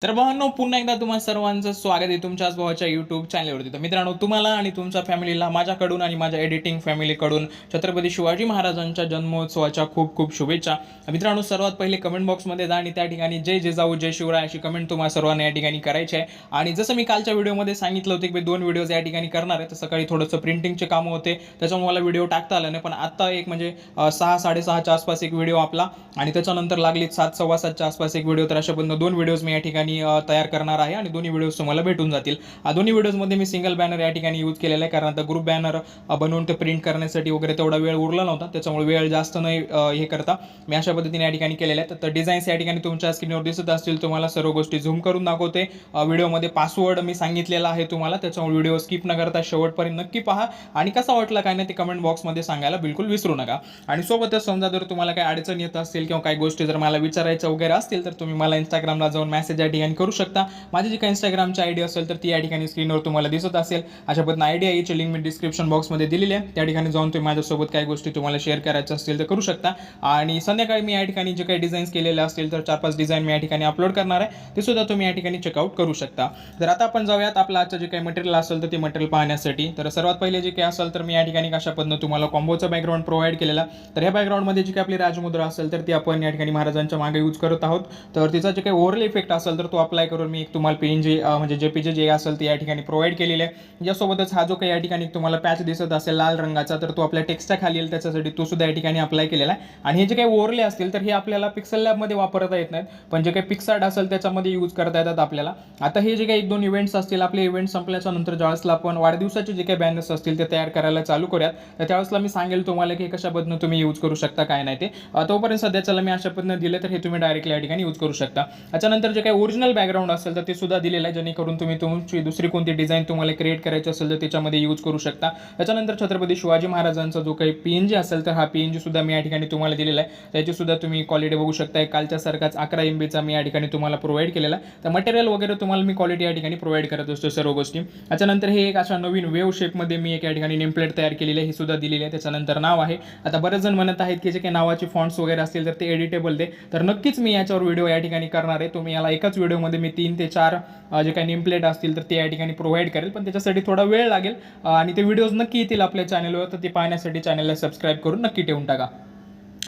तर भावांनो, पुन्हा एकदा तुम्हा सर्वांचं स्वागत आहे तुमच्याच भावाच्या यूट्यूब चॅनलवरती. तर मित्रांनो, तुम्हाला आणि तुमच्या फॅमिलीला माझ्याकडून आणि माझ्या एडिटिंग फॅमिलीकडून छत्रपती शिवाजी महाराजांच्या जन्मोत्सवाच्या खूप खूप शुभेच्छा. मित्रांनो, सर्वात पहिले कमेंट बॉक्समध्ये जा आणि त्या ठिकाणी जय जिजाऊ जय शिवराय अशी कमेंट तुम्हाला सर्वांना या ठिकाणी करायची आहे. आणि जसं मी कालच्या व्हिडिओमध्ये सांगितलं होतं की 2 व्हिडिओज या ठिकाणी करणार आहे, तर सकाळी थोडंसं प्रिंटिंगचे कामं होते, त्याच्यामुळे मला व्हिडिओ टाकता आला नाही. पण आता एक म्हणजे 6-6:30च्या आसपास एक व्हिडिओ आपला आणि त्याच्यानंतर लागलीत 7-7:15च्या आसपास एक व्हिडिओ. तर अशा पद्धतीनं 2 व्हिडिओज मी या ठिकाणी तयार करणार आहे आणि दोन्ही व्हिडिओज तुम्हाला भेटून जातील. दोन्ही व्हिडिओजमध्ये मी सिंगल बॅनर या ठिकाणी यूज केलेला आहे, कारण आता ग्रुप बॅनर बनवून ते प्रिंट करण्यासाठी वगैरे तेवढा वेळ उरला नव्हता, त्याच्यामुळे वेळ जास्त नाही हे करता मी अशा पद्धतीने या ठिकाणी केलेल्या आहेत. तर डिझाईन्स या ठिकाणी तुमच्या स्क्रीनवर दिसत असतील, तुम्हाला सर्व गोष्टी झूम करून दाखवते. व्हिडिओमध्ये पासवर्ड मी सांगितलेला आहे तुम्हाला, त्याच्यामुळे व्हिडिओ स्किप न करता शेवटपर्यंत नक्की पहा आणि कसा वाटला काय नाही ते कमेंट बॉक्समध्ये सांगायला बिलकुल विसरू नका. आणि सोबतच समजा जर तुम्हाला काही अडचण येत असेल किंवा काही गोष्टी जर मला विचारायच्या वगैरे असतील, तर तुम्ही मला इंस्टाग्रामला जाऊन मेसेज या ठिकाणी करू शकता. माझी जी काही इंस्टाग्रामची आयडी असेल तर ती या ठिकाणी स्क्रीनवर तुम्हाला दिसत असेल. अशा पद्धतीने आयडी आहे, याची लिंक मी डिस्क्रिप्शन बॉक्समध्ये दिलेली आहे. त्या ठिकाणी जाऊन तुम्ही माझ्यासोबत काही गोष्टी तुम्हाला शेअर करायच्या असतील तर करू शकता. आणि संध्याकाळी मी या ठिकाणी जे काही डिझाईन्स केलेले असतील तर 4-5 डिझाईन मी या ठिकाणी अपलोड करणार आहे, ते सुद्धा तुम्ही या ठिकाणी चेकआउट करू शकता. तर आता आपण जाऊयात आपलं आजचं जे काही मटेरियल असेल तर ते मटेरियल पाहण्यासाठी. तर सर्वात पहिले जे काही असेल तर मी या ठिकाणी कशा पद्धतीने तुम्हाला कॉम्बोचा बॅकग्राऊंड प्रोव्हाइड केलेला. तर ह्या बॅकग्राऊंडमध्ये जी काही आपली राजमुद्रा असेल तर ती आपण या ठिकाणी महाराजांच्या मागे यूज करत आहोत. तर तिचा जे काही ओव्हरल इफेक्ट असेल तर तो अप्लाय करून मी एक तुम्हाला पीएनजी म्हणजे जेपीजे जे असेल ते या ठिकाणी प्रोव्हाइड केलेले आहे. यासोबतच हा जो काही या ठिकाणी तुम्हाला पॅच दिसत असेल लाल रंगाचा, तर तो आपल्या टेक्स्टच्या खाली येईल, त्याच्यासाठी तो सुद्धा या ठिकाणी अप्लाय केलेला आहे. आणि हे जे काही ओव्हरले असतील तर हे आपल्याला पिक्सल लॅबमध्ये वापरता येत नाहीत, पण जे काही पिक्सार्ट असेल त्याच्यामध्ये यूज करता येतात आपल्याला. आता हे जे काही 1-2 इव्हेंट्स असतील, आपले इव्हेंट संपल्याच्या नंतर ज्यावेळेसला आपण वाढदिवसाचे जे काही बॅनर्स असतील ते तयार करायला चालू करूयात, तर त्यावेळेसला मी सांगेल तुम्हाला की कशा पद्धतीने तुम्ही यूज करू शकता काय नाही ते. तोपर्यंत सध्याच्याला मी अशा पद्धतीने दिले, तर हे तुम्ही डायरेक्टली या ठिकाणी यूज करू शकता. त्याच्यानंतर जे काही ओरिजिनल बॅकग्राऊंड असेल तर ते सुद्धा दिलेलं आहे, जेणेकरून तुम्ही तुमची दुसरी कोणती डिझाईन तुम्हाला क्रिएट करायची असेल तर त्याच्यामध्ये यूज करू शकता. त्याच्यानंतर छत्रपती शिवाजी महाराजांचा जो काही पीएनजी असेल तर हा पीएनजी सुद्धा मी या ठिकाणी तुम्हाला दिलेला आहे. त्याची सुद्धा तुम्ही क्वालिटी बघू शकता, कालच्या सारखाच 11 MB मी या ठिकाणी तुम्हाला प्रोव्हाइड केलेला आहे. तर मटेरियल वगैरे तुम्हाला मी क्वालिटी या ठिकाणी प्रोव्हाइड करत असतो सर्व गोष्टी. त्याच्यानंतर हे एक अशा नवीन वेव्ह शेपमध्ये मी एक या ठिकाणी नेमप्लेट तयार केलेली आहे, ही सुद्धा दिलेली आहे. त्याच्यानंतर नाव आहे. आता बरेच जण म्हणत आहेत की जे काही नावाचे फॉन्ट्स वगैरे असतील तर ते एडिटेबल दे, तर नक्कीच मी याच्यावर व्हिडिओ या ठिकाणी करणार आहे. तुम्ही याला एकाच व्हिडिओमध्ये मी 3 ते 4 जे काही नेमप्लेट असतील तर ते या ठिकाणी प्रोव्हाइड करेल, पण त्याच्यासाठी थोडा वेळ लागेल. आणि ते व्हिडिओज नक्की येतील आपल्या चॅनलवर, तर ते पाहण्यासाठी चॅनलला सबस्क्राईब करून नक्की ठेवून टाका.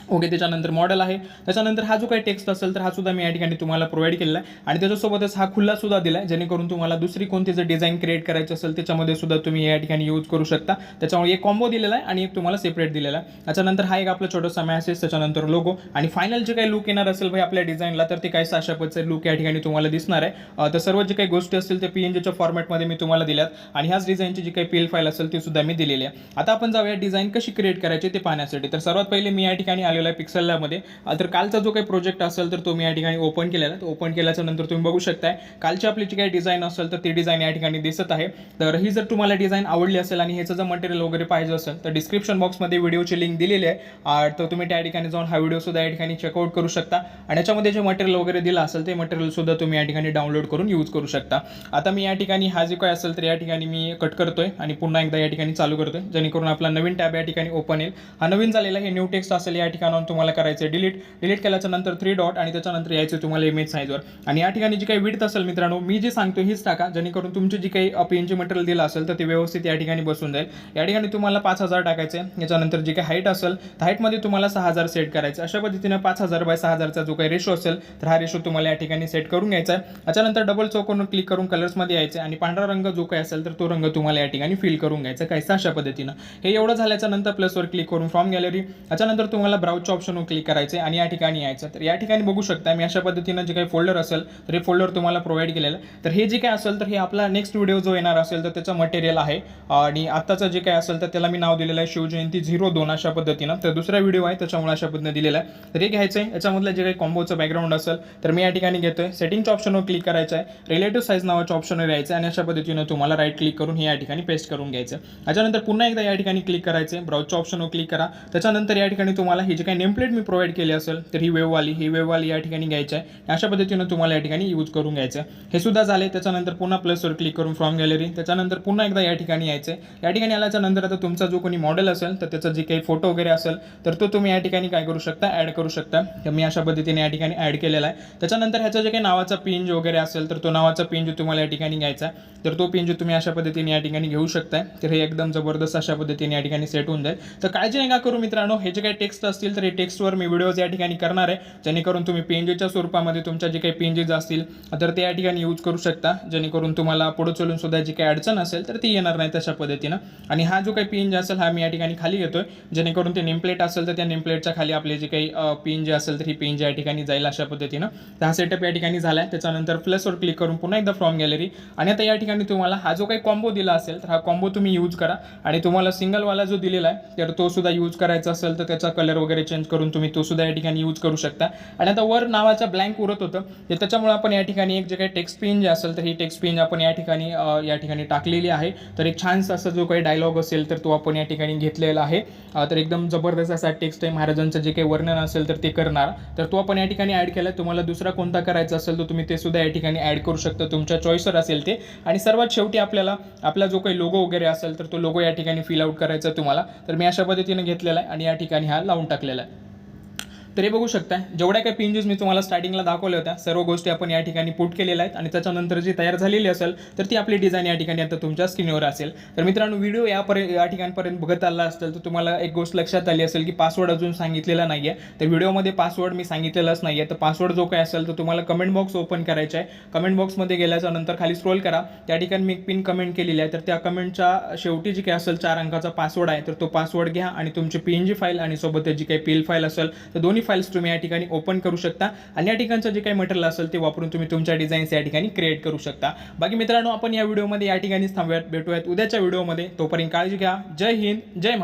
ओके, त्याच्यानंतर मॉडेल आहे. त्याच्यानंतर हा जो काही टेक्स्ट असेल तर हा सुद्धा मी या ठिकाणी तुम्हाला प्रोव्हाइड केलेला आहे. आणि त्याच्यासोबतच हा खुल्ला सुद्धा दिला आहे, जेणेकरून तुम्हाला दुसरी कोणती जर डिझाईन क्रिएट करायची असेल त्याच्यामध्ये सुद्धा तुम्ही या ठिकाणी यूज करू शकता. त्याच्यामुळे एक कॉम्बो दिलेला आहे आणि एक तुम्हाला सेपरेट दिलेला आहे. त्याच्यानंतर हा एक आपला छोटासा मॅसेज, त्याच्यानंतर लोगो आणि फायनल जे काही लुक येणार असेल भाई आपल्या डिझाईनला, तर ते काही अशा पद्धतीचे लुक या ठिकाणी तुम्हाला दिसणार आहे. तर सर्व जे काही गोष्टी असतील ते पीएनजीच्या फॉर्मॅटमध्ये मी तुम्हाला दिल्यात आणि ह्याच डिझाईनची जी काही पीएल फाईल असेल ती सुद्धा मी दिलेली आहे. आता आपण जाऊया डिझाईन कशी क्रिएट करायची ते पाहण्यासाठी. तर सर्वात पहिले मी या ठिकाणी आलेलो आहे पिक्सल लॅबमध्ये. तर कालचा जो काही प्रोजेक्ट असेल तर तो मी या ठिकाणी ओपन केलेला आहे. ओपन केल्याच्या नंतर तुम्ही बघू शकताय कालची आपली जी काही डिझाईन असेल तर ती डिझाईन या ठिकाणी दिसत आहे. तर ही जर तुम्हाला डिझाईन आवडली असेल आणि ह्याचं जर मटेरियल वगैरे पाहिजे असेल तर डिस्क्रिप्शन बॉक्समध्ये व्हिडिओची लिंक दिलेली आहे. तर तुम्ही त्या ठिकाणी जाऊन हा व्हिडिओ सुद्धा या ठिकाणी चेकआउट करू शकता आणि याच्यामध्ये जे मटेरियल वगैरे दिलं असेल ते मटेरियल सुद्धा तुम्ही या ठिकाणी डाउनलोड करून यूज करू शकता. आता मी या ठिकाणी हा जो काय असेल तर या ठिकाणी मी कट करतोय आणि पुन्हा एकदा या ठिकाणी चालू करतोय, जेणेकरून आपला नवीन टॅब या ठिकाणी ओपन येईल. हा नवीन झालेला हे न्यू टेक्स्ट असेल, या ठिकाणाहून तुम्हाला करायचं आहे डिलीट केल्याच्या नंतर 3 डॉट आणि त्याच्यानंतर यायचं तुम्हाला इमेज साईजवर. आणि या ठिकाणी जी काही विड्थ असेल मित्रांनो, मी जे सांगतो हीच टाका, जेणेकरून तुमची जी काही पीएनजी मटेरियल दिलं असेल तर ते व्यवस्थित या ठिकाणी बसून जाईल. या ठिकाणी तुम्हाला 5000 टाकायचे. याच्यानंतर जी काही हाईट असेल तर हाईटमध्ये तुम्हाला 6000 सेट करायचं. अशा पद्धतीने 5000 बाय 6000चा जो काही रेशो असेल तर हा रेशो तुम्हाला या ठिकाणी सेट करून घ्यायचा आहे. त्याच्यानंतर डबल चौकोन क्लिक करून कलर्समध्ये यायचं आणि पांढरा रंग जो काही असेल तर तो रंग तुम्हाला या ठिकाणी फिल करून घ्यायचा काहीसा अशा पद्धतीनं. हे एवढं झाल्याच्या नंतर प्लसवर क्लिक करून फ्रॉम गॅलरी, त्याच्यानंतर तुम्हाला ब्राउजच्या ऑप्शनवर क्लिक करायचे आणि या ठिकाणी यायचं. तर या ठिकाणी बघू शकता मी अशा पद्धतीनं जे काही फोल्डर असेल तर हे फोल्डर तुम्हाला प्रोव्हाइड केलेलं आहे. तर हे जे काय असेल तर हे आपला नेक्स्ट व्हिडिओ जो येणार असेल तर त्याचं मटेरियल आहे. आणि आत्ताचं जे काय असेल तर त्याला मी नाव दिलेलं आहे शिवजयंती 02 अशा पद्धतीनं. तर दुसरा व्हिडिओ आहे त्याच्यामुळे अशा पद्धतीने दिलेला आहे. तर हे घ्यायचं आहे. याच्यामधलं जे काही कॉम्बोचं बॅकग्राऊंड असेल तर मी या ठिकाणी घेतोय. सेटिंगच्या ऑप्शनवर क्लिक करायचं आहे, रिलेटिव्ह साईज नावाच्या ऑप्शनवर यायचं आणि अशा पद्धतीनं तुम्हाला राईट क्लिक करून हे या ठिकाणी पेस्ट करून घ्यायचं. त्याच्यानंतर पुन्हा एकदा या ठिकाणी क्लिक करायचं, ब्राउजच्या ऑप्शनवर क्लिक करा. त्याच्यानंतर या ठिकाणी तुम्हाला ही जे काही नेमप्लेट मी प्रोव्हाइड केली असेल तर ही वेववाली या ठिकाणी घ्यायची आहे. अशा पद्धतीनं तुम्हाला या ठिकाणी यूज करून घ्यायचं. हे सुद्धा झाले. त्याच्यानंतर पुन्हा प्लसवर क्लिक करून फ्रॉम गॅलरी, त्याच्यानंतर पुन्हा एकदा या ठिकाणी यायचं. या ठिकाणी आल्याच्या नंतर आता तुमचा जो कोणी मॉडेल असेल तर त्याचा जे काही फोटो वगैरे असेल तर तो तुम्ही या ठिकाणी काय करू शकता, ॲड करू शकता. तर मी अशा पद्धतीने या ठिकाणी ॲड केलेला आहे. त्याच्यानंतर ह्याचा जे काही नावाचा पिन वगैरे असेल तर तो नावाचा पिन तुम्हाला या ठिकाणी घ्यायचा आहे. तर तो पिन तुम्ही अशा पद्धतीने या ठिकाणी घेऊ शकता. तर हे एकदम जबरदस्त अशा पद्धतीने या ठिकाणी सेट होऊन जाईल. तर काळजी नका करू मित्रांनो, हे जे काही टेक्स्ट असतील तर हे टेक्स्टवर मी व्हिडिओज या ठिकाणी करणार आहे, जेणेकरून तुम्ही पीएनजीच्या स्वरूपामध्ये तुमच्या जे काही पीएनजीज असतील तर ते या ठिकाणी यूज करू शकता, जेणेकरून तुम्हाला पुढे चलून सुद्धा जी काही अडचण असेल तर ती येणार नाही तशा पद्धतीनं. आणि हा जो काही पीएनजी असेल हा मी या ठिकाणी खाली घेतोय, जेणेकरून ते नेमप्लेट असेल तर त्या नेमप्लेटच्या खाली आपले जे काही पीएनजी असेल तर ही पीएनजी या ठिकाणी जाईल अशा पद्धतीनं. तर हा सेटअप या ठिकाणी झाला आहे. त्याच्यानंतर प्लसवर क्लिक करून पुन्हा एकदा फ्रॉम गॅलरी, आणि आता या ठिकाणी तुम्हाला हा जो काही कॉम्बो दिला असेल तर हा कॉम्बो तुम्ही यूज करा. आणि तुम्हाला सिंगलवाला जो दिलेला आहे तर तो सुद्धा यूज करायचा असेल तर त्याचा कलर वगैरे चेंज करून तुम्ही तो सुद्धा या ठिकाणी यूज करू शकता. आणि आता वर नावाचा ब्लँक उरत होतं तर त्याच्यामुळे आपण या ठिकाणी एक जे काही टेक्स्ट पिन जे असेल तर ही टेक्स्ट पिन आपण या ठिकाणी टाकलेली आहे. तर एक छानसा असा जो काही डायलॉग असेल तर तो आपण या ठिकाणी घेतलेला आहे. तर एकदम जबरदस्त असा टेक्स्ट आहे, महाराजांचं जे काही वर्णन असेल तर ते करणार, तर तो आपण या ठिकाणी ॲड केला. तुम्हाला दुसरा कोणता करायचा असेल तर तुम्ही ते सुद्धा या ठिकाणी ॲड करू शकता, तुमच्या चॉईसवर असेल ते. आणि सर्वात शेवटी आपला जो काही लोगो वगैरे असेल तर तो लोगो या ठिकाणी फिल आउट करायचा तुम्हाला. तर मी अशा पद्धतीने घेतलेला आहे आणि या ठिकाणी हा लावून टाकलेला आहे. तर हे बघू शकता, जेवढ्या काही पिंजेस मी तुम्हाला स्टार्टिंगला दाखवल्या होत्या सर्व गोष्टी आपण या ठिकाणी पुट केलेल्या आहेत. आणि त्याच्यानंतर जी तयार झालेली असेल तर ती आपली डिझाईन या ठिकाणी आता तुमच्या स्क्रीनवर असेल. तर मित्रांनो, व्हिडिओ या ठिकाणपर्यंत बघत आला असेल तर तुम्हाला एक गोष्ट लक्षात आली असेल की पासवर्ड अजून सांगितलेला नाही आहे. तर व्हिडिओमध्ये पासवर्ड मी सांगितलेलाच नाही आहे. तर पासवर्ड जो काय असेल तर तुम्हाला कमेंट बॉक्स ओपन करायचा आहे. कमेंट बॉक्समध्ये गेल्याच्या नंतर खाली स्क्रोल करा, त्या ठिकाणी मी एक पिन कमेंट केलेली आहे. तर त्या कमेंटच्या शेवटी जी काही असेल 4 अंकाचा पासवर्ड आहे तर तो पासवर्ड घ्या आणि तुमची पीएनजी फाईल आणि सोबत जी काही पीएल फाईल असेल तर दोन्ही फाईल्स तुम्ही या ठिकाणी ओपन करू शकता. आणि या ठिकाणचं जे काही मटेरियल असेल ते वापरून तुम्ही तुमच्या डिझाईन्स या ठिकाणी क्रिएट करू शकता. बाकी मित्रांनो, आपण या व्हिडिओमध्ये या ठिकाणीच थांबूयात. भेटूयात उद्याच्या व्हिडिओमध्ये. तोपर्यंत काळजी घ्या. जय हिंद, जय महाराष्ट्र.